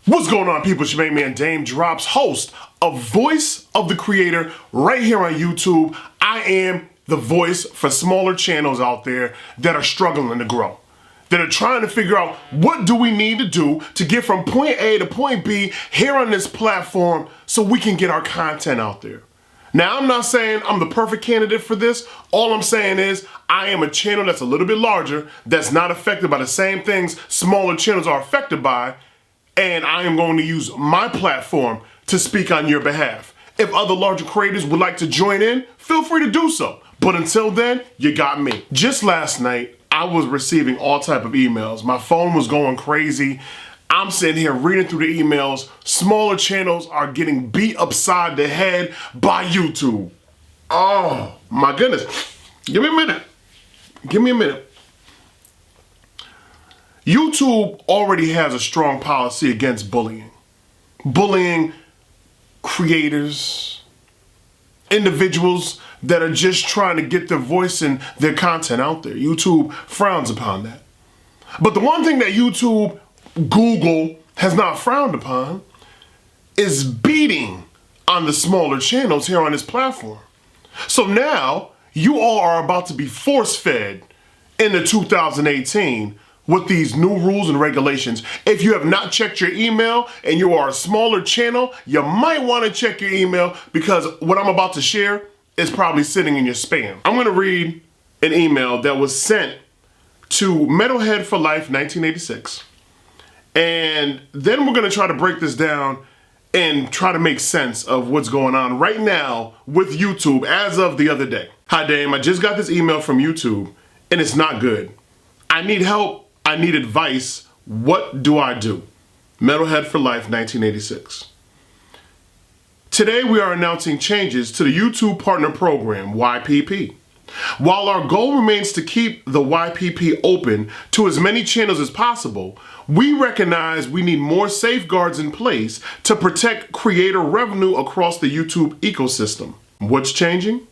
What's going on, people? It's your main man Daym Drops, host of Voice of the Creator right here on YouTube. I am the voice for smaller channels out there that are struggling to grow, that are trying to figure out what do we need to do to get from point A to point B here on this platform so we can get our content out there. Now, I'm not saying I'm the perfect candidate for this. All I'm saying is I am a channel that's a little bit larger, that's not affected by the same things smaller channels are affected by, and I am going to use my platform to speak on your behalf. If other larger creators would like to join in, feel free to do so. But until then, you got me. Just last night, I was receiving all type of emails. My phone was going crazy. I'm sitting here reading through the emails. Smaller channels are getting beat upside the head by YouTube. Oh my goodness. Give me a minute. Give me a minute. YouTube already has a strong policy against bullying. Bullying creators, individuals that are just trying to get their voice and their content out there. YouTube frowns upon that. But the one thing that YouTube, Google has not frowned upon is beating on the smaller channels here on this platform. So now you all are about to be force-fed into 2018 with these new rules and regulations. If you have not checked your email and you are a smaller channel, you might want to check your email because what I'm about to share is probably sitting in your spam. I'm going to read an email that was sent to Metalhead for Life 1986. And then we're going to try to break this down and try to make sense of what's going on right now with YouTube as of the other day. Hi, Daym. I just got this email from YouTube and it's not good. I need help. I need advice. What do I do? Metalhead for Life 1986. Today we are announcing changes to the YouTube Partner Program, YPP. While our goal remains to keep the YPP open to as many channels as possible, we recognize we need more safeguards in place to protect creator revenue across the YouTube ecosystem. What's changing?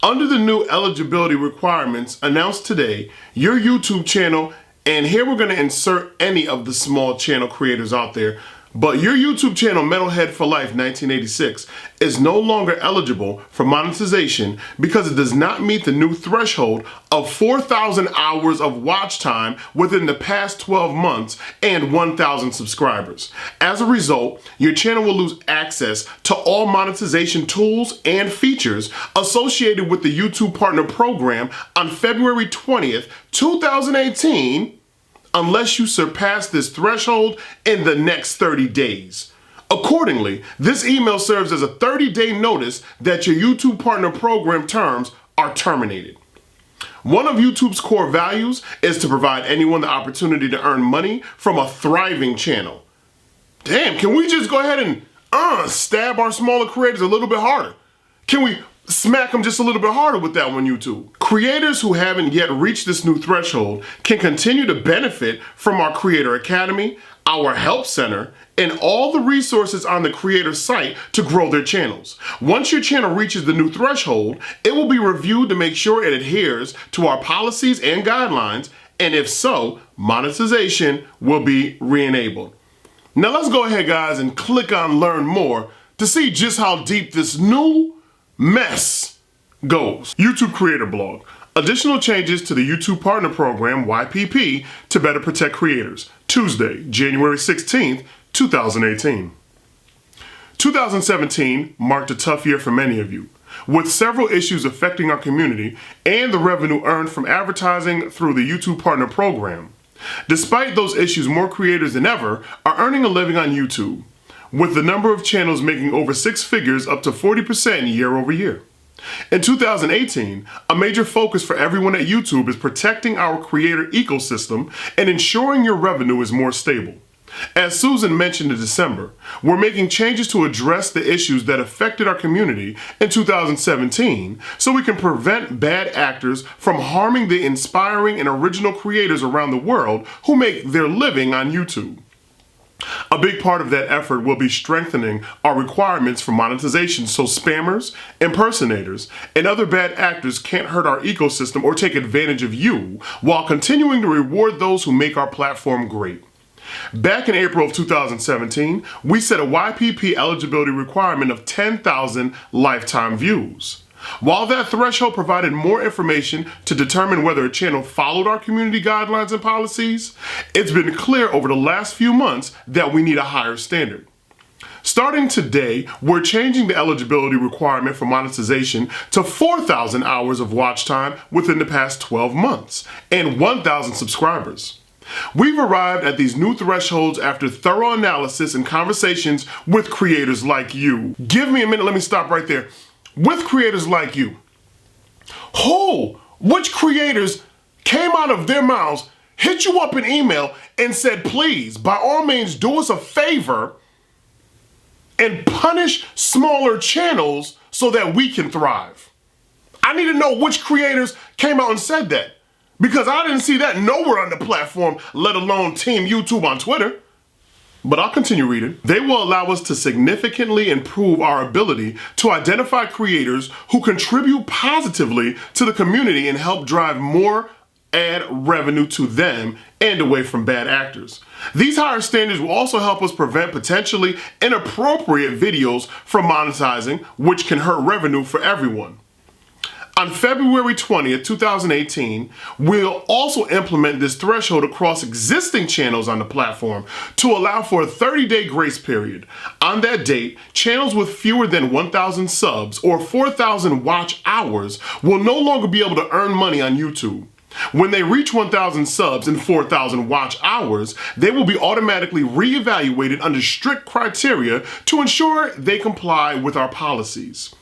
Under the new eligibility requirements announced today, your YouTube channel, and here we're going to insert any of the small channel creators out there, but your YouTube channel, Metalhead for Life 1986, is no longer eligible for monetization because it does not meet the new threshold of 4,000 hours of watch time within the past 12 months and 1,000 subscribers. As a result, your channel will lose access to all monetization tools and features associated with the YouTube Partner Program on February 20th, 2018, unless you surpass this threshold in the next 30 days. Accordingly, this email serves as a 30-day notice that your YouTube Partner Program terms are terminated. One of YouTube's core values is to provide anyone the opportunity to earn money from a thriving channel. Damn, can we just go ahead and stab our smaller creators a little bit harder? Can we smack them just a little bit harder with that one, YouTube? Creators who haven't yet reached this new threshold can continue to benefit from our Creator Academy, our Help Center, and all the resources on the creator site to grow their channels. Once your channel reaches the new threshold, it will be reviewed to make sure it adheres to our policies and guidelines, and if so, monetization will be re-enabled. Now let's go ahead, guys, and click on Learn More to see just how deep this new mess goes. YouTube Creator Blog. Additional changes to the YouTube Partner Program, YPP, to better protect creators. Tuesday, January 16th, 2018. 2017 marked a tough year for many of you, with several issues affecting our community and the revenue earned from advertising through the YouTube Partner Program. Despite those issues, more creators than ever are earning a living on YouTube, with the number of channels making over 6 figures up to 40% year over year. In 2018, a major focus for everyone at YouTube is protecting our creator ecosystem and ensuring your revenue is more stable. As Susan mentioned in December, we're making changes to address the issues that affected our community in 2017 so we can prevent bad actors from harming the inspiring and original creators around the world who make their living on YouTube. A big part of that effort will be strengthening our requirements for monetization so spammers, impersonators, and other bad actors can't hurt our ecosystem or take advantage of you while continuing to reward those who make our platform great. Back in April of 2017, we set a YPP eligibility requirement of 10,000 lifetime views. While that threshold provided more information to determine whether a channel followed our community guidelines and policies, it's been clear over the last few months that we need a higher standard. Starting today, we're changing the eligibility requirement for monetization to 4,000 hours of watch time within the past 12 months and 1,000 subscribers. We've arrived at these new thresholds after thorough analysis and conversations with creators like you. Give me a minute, let me stop right there. With creators like you. Which creators came out of their mouths, hit you up in email and said, please, by all means, do us a favor and punish smaller channels so that we can thrive? I need to know which creators came out and said that, because I didn't see that nowhere on the platform, let alone Team YouTube on Twitter. But I'll continue reading. They will allow us to significantly improve our ability to identify creators who contribute positively to the community and help drive more ad revenue to them and away from bad actors. These higher standards will also help us prevent potentially inappropriate videos from monetizing, which can hurt revenue for everyone. On February 20th, 2018, we'll also implement this threshold across existing channels on the platform to allow for a 30-day grace period. On that date, channels with fewer than 1,000 subs or 4,000 watch hours will no longer be able to earn money on YouTube. When they reach 1,000 subs and 4,000 watch hours, they will be automatically reevaluated under strict criteria to ensure they comply with our policies.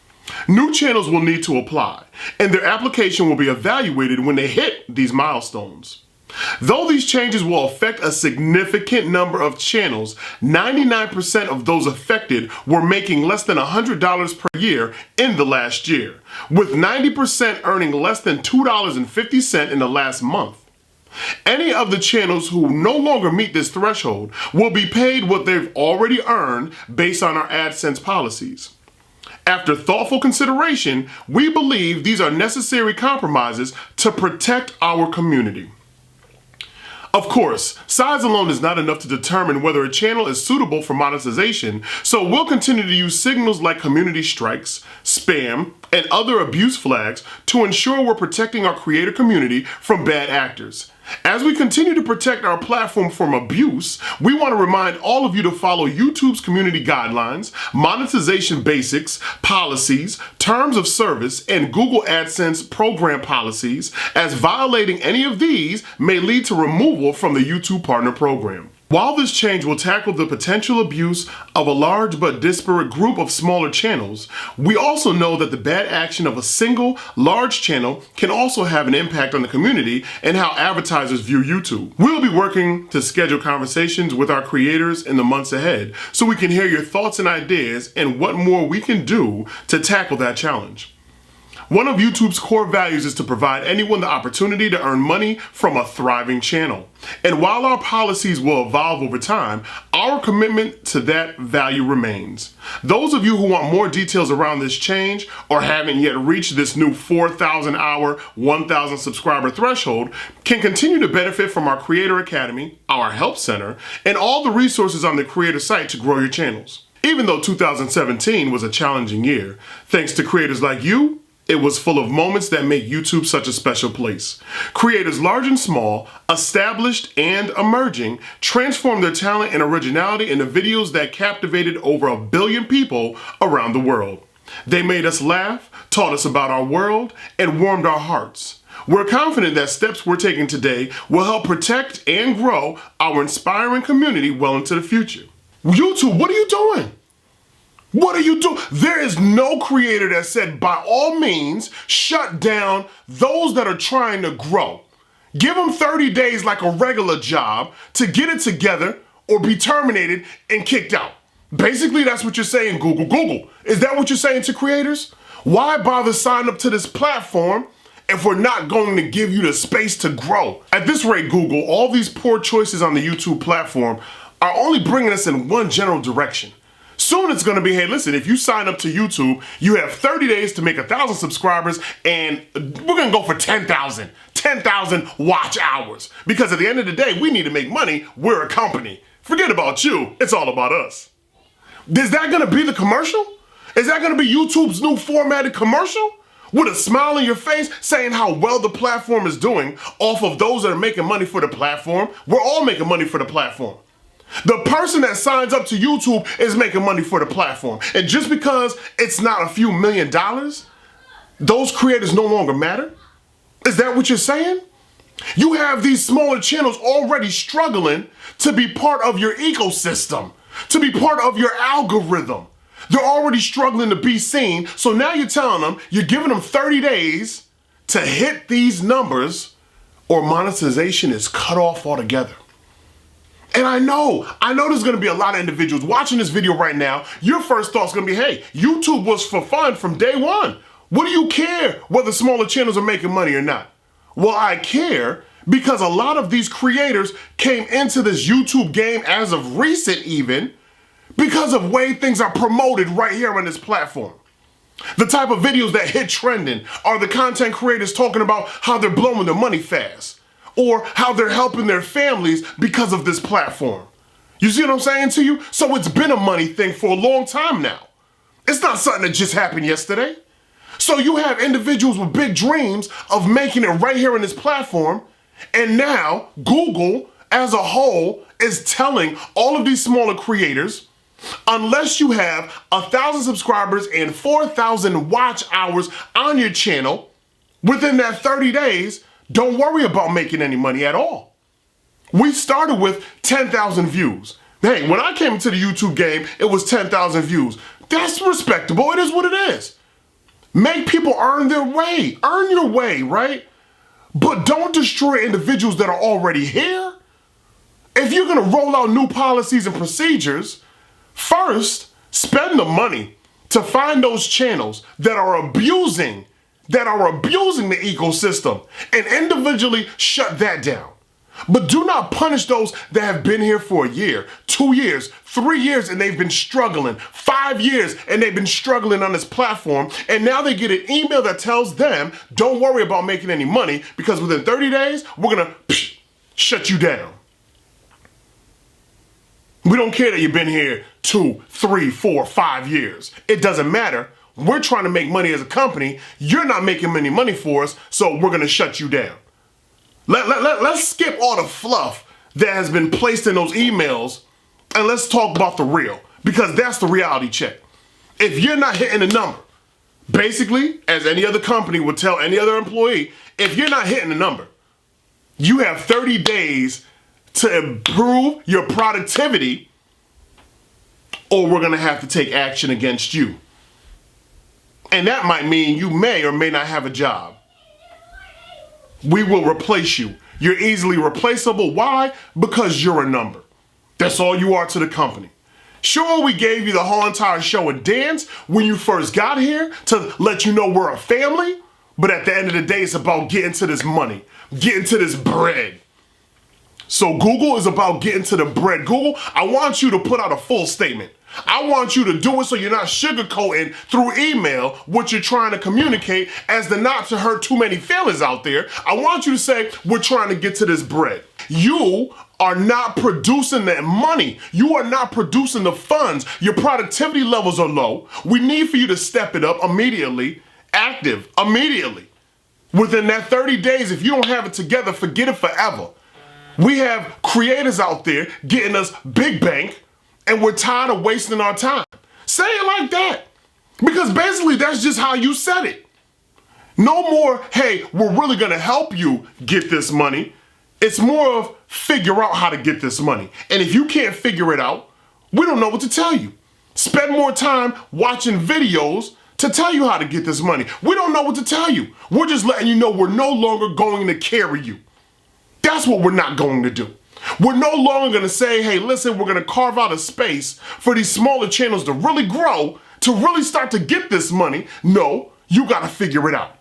New channels will need to apply, and their application will be evaluated when they hit these milestones. Though these changes will affect a significant number of channels, 99% of those affected were making less than $100 per year in the last year, with 90% earning less than $2.50 in the last month. Any of the channels who no longer meet this threshold will be paid what they've already earned based on our AdSense policies. After thoughtful consideration, we believe these are necessary compromises to protect our community. Of course, size alone is not enough to determine whether a channel is suitable for monetization, so we'll continue to use signals like community strikes, spam, and other abuse flags to ensure we're protecting our creator community from bad actors. As we continue to protect our platform from abuse, we want to remind all of you to follow YouTube's community guidelines, monetization basics, policies, terms of service, and Google AdSense program policies, as violating any of these may lead to removal from the YouTube Partner Program. While this change will tackle the potential abuse of a large but disparate group of smaller channels, we also know that the bad action of a single large channel can also have an impact on the community and how advertisers view YouTube. We'll be working to schedule conversations with our creators in the months ahead so we can hear your thoughts and ideas and what more we can do to tackle that challenge. One of YouTube's core values is to provide anyone the opportunity to earn money from a thriving channel. And while our policies will evolve over time, our commitment to that value remains. Those of you who want more details around this change or haven't yet reached this new 4,000 hour, 1,000 subscriber threshold can continue to benefit from our Creator Academy, our Help Center, and all the resources on the Creator site to grow your channels. Even though 2017 was a challenging year, thanks to creators like you, it was full of moments that make YouTube such a special place. Creators large and small, established and emerging, transformed their talent and originality into videos that captivated over 1 billion people around the world. They made us laugh, taught us about our world, and warmed our hearts. We're confident that steps we're taking today will help protect and grow our inspiring community well into the future. YouTube, what are you doing? What are you doing? There is no creator that said, by all means, shut down those that are trying to grow. Give them 30 days like a regular job to get it together or be terminated and kicked out. Basically, that's what you're saying, Google. Google, is that what you're saying to creators? Why bother sign up to this platform if we're not going to give you the space to grow? At this rate, Google, all these poor choices on the YouTube platform are only bringing us in one general direction. Soon it's gonna be, hey, listen, if you sign up to YouTube, you have 30 days to make 1,000 subscribers, and we're gonna go for 10,000 watch hours. Because at the end of the day, we need to make money. We're a company. Forget about you. It's all about us. Is that gonna be the commercial? Is that gonna be YouTube's new formatted commercial? With a smile on your face saying how well the platform is doing off of those that are making money for the platform. We're all making money for the platform. The person that signs up to YouTube is making money for the platform. And just because it's not a few $1,000,000, those creators no longer matter? Is that what you're saying? You have these smaller channels already struggling to be part of your ecosystem, to be part of your algorithm. They're already struggling to be seen. So now you're telling them, you're giving them 30 days to hit these numbers, or monetization is cut off altogether. And I know there's gonna be a lot of individuals watching this video right now. Your first thought's gonna be, hey, YouTube was for fun from day one. What do you care whether smaller channels are making money or not? Well, I care because a lot of these creators came into this YouTube game as of recent even, because of way things are promoted right here on this platform. The type of videos that hit trending are the content creators talking about how they're blowing their money fast, or how they're helping their families because of this platform. You see what I'm saying to you? So it's been a money thing for a long time now. It's not something that just happened yesterday. So you have individuals with big dreams of making it right here on this platform, and now Google as a whole is telling all of these smaller creators, unless you have 1,000 subscribers and 4,000 watch hours on your channel within that 30 days, don't worry about making any money at all. We started with 10,000 views. Hey, when I came into the YouTube game, it was 10,000 views. That's respectable. It is what it is. Make people earn their way. Earn your way, right? But don't destroy individuals that are already here. If you're gonna roll out new policies and procedures, first, spend the money to find those channels that are abusing the ecosystem, and individually shut that down. But do not punish those that have been here for a year, 2 years, 3 years, and they've been struggling, 5 years, and they've been struggling on this platform, and now they get an email that tells them, don't worry about making any money, because within 30 days, we're gonna shut you down. We don't care that you've been here 2, 3, 4, 5 years. It doesn't matter. We're trying to make money as a company. You're not making any money for us, so we're gonna shut you down. Let's skip all the fluff that has been placed in those emails, and let's talk about the real, because that's the reality check. If you're not hitting the number, basically, as any other company would tell any other employee, if you're not hitting the number, you have 30 days to improve your productivity, or we're gonna have to take action against you. And that might mean you may or may not have a job. We will replace you. You're easily replaceable. Why? Because you're a number. That's all you are to the company. Sure, we gave you the whole entire show and dance when you first got here to let you know we're a family, but at the end of the day, it's about getting to this money, getting to this bread. So Google is about getting to the bread. Google, I want you to put out a full statement. I want you to do it so you're not sugarcoating through email what you're trying to communicate, as the not to hurt too many feelings out there. I want you to say, we're trying to get to this bread. You are not producing that money. You are not producing the funds. Your productivity levels are low. We need for you to step it up immediately, active immediately. Within that 30 days, if you don't have it together, forget it forever. We have creators out there getting us big bank, and we're tired of wasting our time. Say it like that. Because basically that's just how you said it. No more, hey, we're really gonna help you get this money. It's more of figure out how to get this money. And if you can't figure it out, we don't know what to tell you. Spend more time watching videos to tell you how to get this money. We don't know what to tell you. We're just letting you know we're no longer going to carry you. That's what we're not going to do. We're no longer going to say, hey, listen, we're going to carve out a space for these smaller channels to really grow, to really start to get this money. No, you got to figure it out.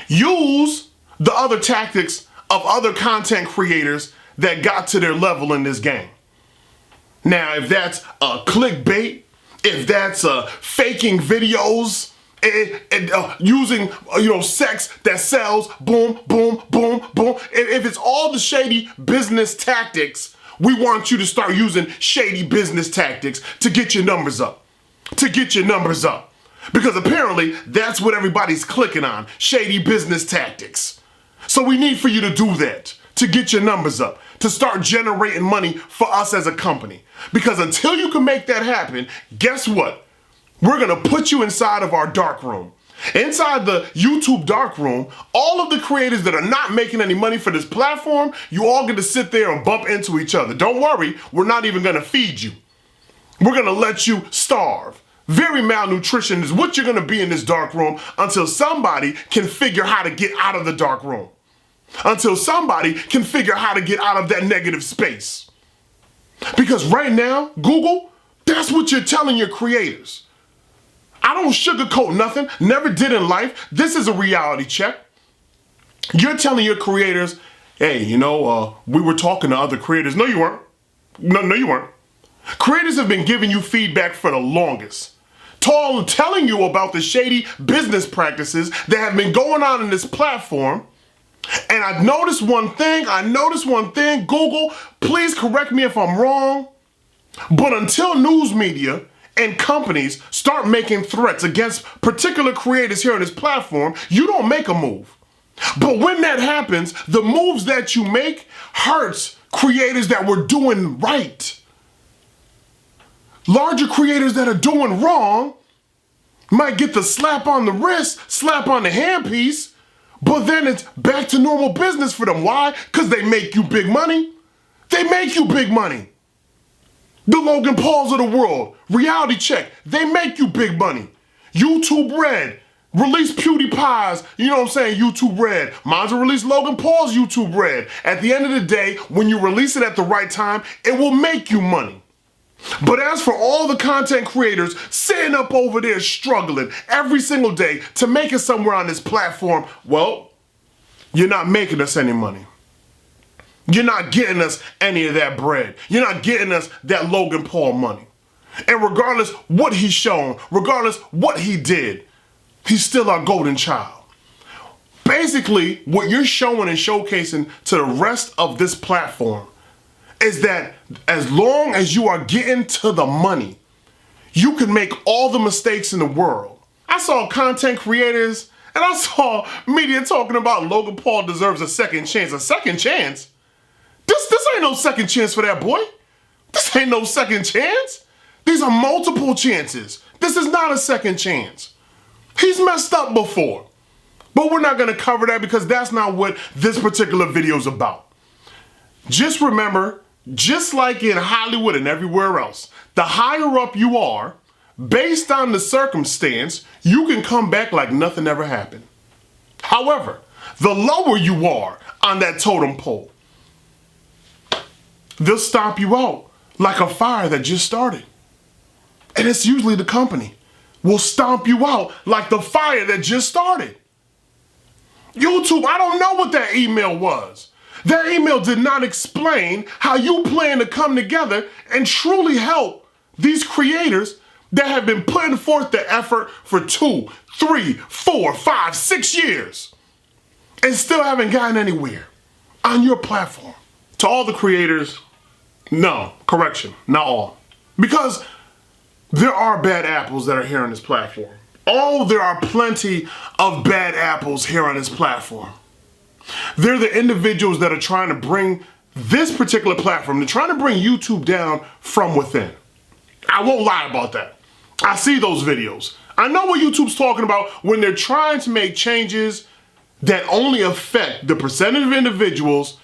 Use the other tactics of other content creators that got to their level in this game. Now, if that's clickbait, if that's faking videos, and using sex that sells, boom, boom, boom, boom. If it's all the shady business tactics, we want you to start using shady business tactics to get your numbers up. Because apparently that's what everybody's clicking on, shady business tactics. So we need for you to do that, to get your numbers up, to start generating money for us as a company. Because until you can make that happen, guess what? We're gonna put you inside of our dark room. Inside the YouTube dark room, all of the creators that are not making any money for this platform, you all get to sit there and bump into each other. Don't worry, we're not even gonna feed you. We're gonna let you starve. Very malnutrition is what you're gonna be in this dark room until somebody can figure how to get out of the dark room. Until somebody can figure how to get out of that negative space. Because right now, Google, that's what you're telling your creators. I don't sugarcoat nothing, never did in life. This is a reality check. You're telling your creators, hey, we were talking to other creators. No, you weren't. No, you weren't. Creators have been giving you feedback for the longest. Telling you about the shady business practices that have been going on in this platform. And I've noticed one thing, Google, please correct me if I'm wrong, but until news media and companies start making threats against particular creators here on this platform, you don't make a move. But when that happens, the moves that you make hurts creators that were doing right. Larger creators that are doing wrong might get the slap on the wrist, slap on the handpiece, but then it's back to normal business for them. Why? Because they make you big money. They make you big money. The Logan Pauls of the world, reality check, they make you big money. YouTube Red, release PewDiePie's, YouTube Red. Mine's will release Logan Paul's YouTube Red. At the end of the day, when you release it at the right time, it will make you money. But as for all the content creators sitting up over there struggling every single day to make it somewhere on this platform, well, you're not making us any money. You're not getting us any of that bread. You're not getting us that Logan Paul money. And regardless what he's shown, regardless what he did, he's still our golden child. Basically, what you're showing and showcasing to the rest of this platform is that as long as you are getting to the money, you can make all the mistakes in the world. I saw content creators and I saw media talking about Logan Paul deserves a second chance. A second chance? This ain't no second chance for that boy. This ain't no second chance. These are multiple chances. This is not a second chance. He's messed up before. But we're not gonna cover that because that's not what this particular video is about. Just remember, just like in Hollywood and everywhere else, the higher up you are, based on the circumstance, you can come back like nothing ever happened. However, the lower you are on that totem pole, they'll stomp you out like a fire that just started. And it's usually the company will stomp you out like the fire that just started. YouTube, I don't know what that email was. That email did not explain how you plan to come together and truly help these creators that have been putting forth the effort for 2, 3, 4, 5, 6 years and still haven't gotten anywhere on your platform. To all the creators, no, correction, not all. Because there are bad apples that are here on this platform. Oh, there are plenty of bad apples here on this platform. They're the individuals that are trying to bring this particular platform, they're trying to bring YouTube down from within. I won't lie about that. I see those videos. I know what YouTube's talking about when they're trying to make changes that only affect the percentage of individuals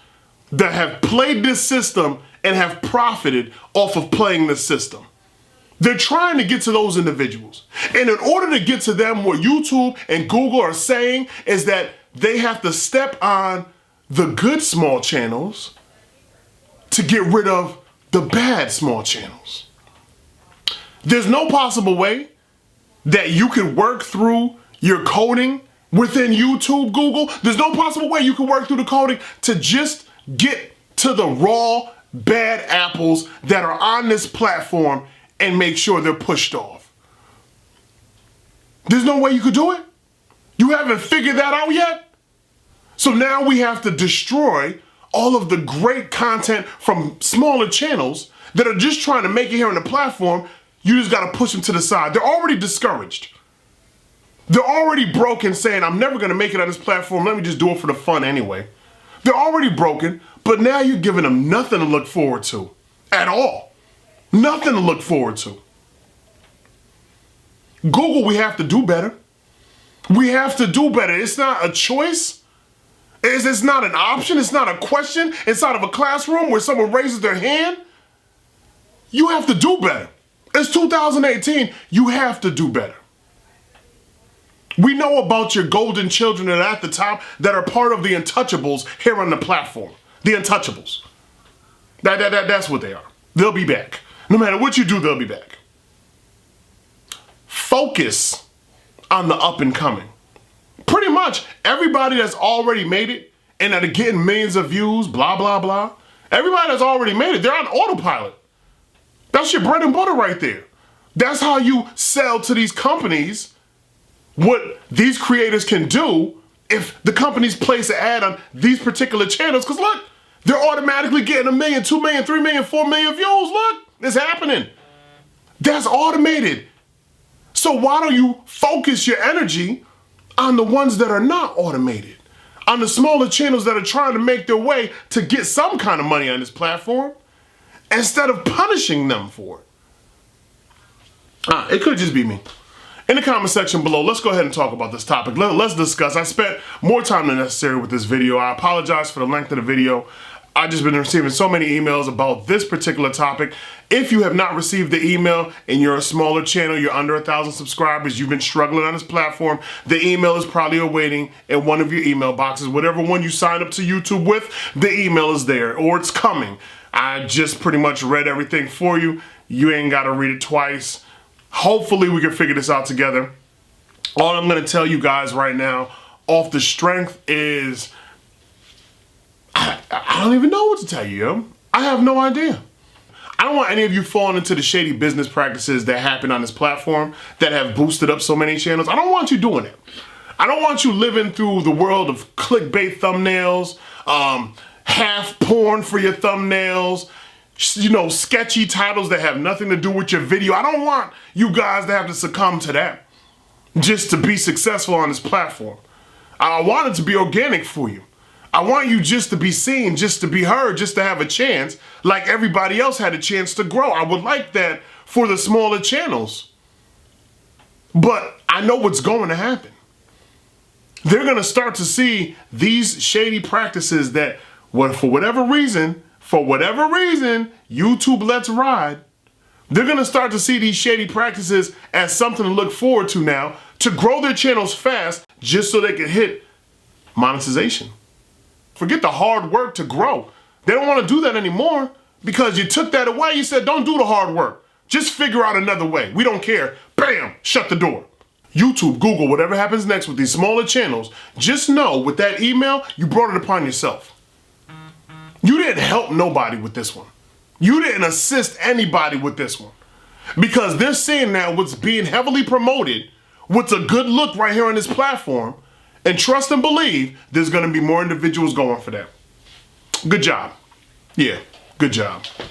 that have played this system and have profited off of playing this system. They're trying to get to those individuals. And in order to get to them, what YouTube and Google are saying is that they have to step on the good small channels to get rid of the bad small channels. There's no possible way that you can work through your coding within YouTube, Google. There's no possible way you can work through the coding to just get to the raw bad apples that are on this platform and make sure they're pushed off. There's no way you could do it? You haven't figured that out yet? So now we have to destroy all of the great content from smaller channels that are just trying to make it here on the platform. You just gotta push them to the side. They're already discouraged. They're already broken, saying, I'm never gonna make it on this platform, let me just do it for the fun anyway. They're already broken, but now you're giving them nothing to look forward to at all. Nothing to look forward to. Google, we have to do better. We have to do better. It's not a choice. It's not an option. It's not a question inside of a classroom where someone raises their hand. You have to do better. It's 2018. You have to do better. We know about your golden children that are at the top that are part of the untouchables here on the platform. The untouchables. That's what they are. They'll be back. No matter what you do, they'll be back. Focus on the up and coming. Pretty much everybody that's already made it and that are getting millions of views, blah, blah, blah. Everybody that's already made it, they're on autopilot. That's your bread and butter right there. That's how you sell to these companies what these creators can do if the companies place an ad on these particular channels. Because look, they're automatically getting 1 million, 2 million, 3 million, 4 million views. Look, it's happening. That's automated. So why don't you focus your energy on the ones that are not automated? On the smaller channels that are trying to make their way to get some kind of money on this platform, instead of punishing them for it. It could just be me. In the comment section below, let's go ahead and talk about this topic. Let's discuss. I spent more time than necessary with this video. I apologize for the length of the video. I've just been receiving so many emails about this particular topic. If you have not received the email and you're a smaller channel, you're under 1,000 subscribers, you've been struggling on this platform, the email is probably awaiting in one of your email boxes. Whatever one you signed up to YouTube with, the email is there, or it's coming. I just pretty much read everything for you. You ain't got to read it twice. Hopefully we can figure this out together. All I'm going to tell you guys right now, off the strength, is I don't even know what to tell you, yo. I have no idea. I don't want any of you falling into the shady business practices that happen on this platform that have boosted up so many channels. I don't want you doing it. I don't want you living through the world of clickbait thumbnails, half porn for your thumbnails, you know, sketchy titles that have nothing to do with your video. I don't want you guys to have to succumb to that just to be successful on this platform. I want it to be organic for you. I want you just to be seen, just to be heard, just to have a chance like everybody else had a chance to grow. I would like that for the smaller channels. But I know what's going to happen. They're going to start to see these shady practices that, for whatever reason, YouTube lets ride. They're going to start to see these shady practices as something to look forward to now to grow their channels fast just so they can hit monetization. Forget the hard work to grow. They don't want to do that anymore because you took that away. You said, don't do the hard work. Just figure out another way. We don't care. Bam, shut the door. YouTube, Google, whatever happens next with these smaller channels, just know with that email, you brought it upon yourself. You didn't help nobody with this one. You didn't assist anybody with this one. Because they're seeing now what's being heavily promoted, what's a good look right here on this platform, and trust and believe there's going to be more individuals going for that. Good job. Yeah, good job.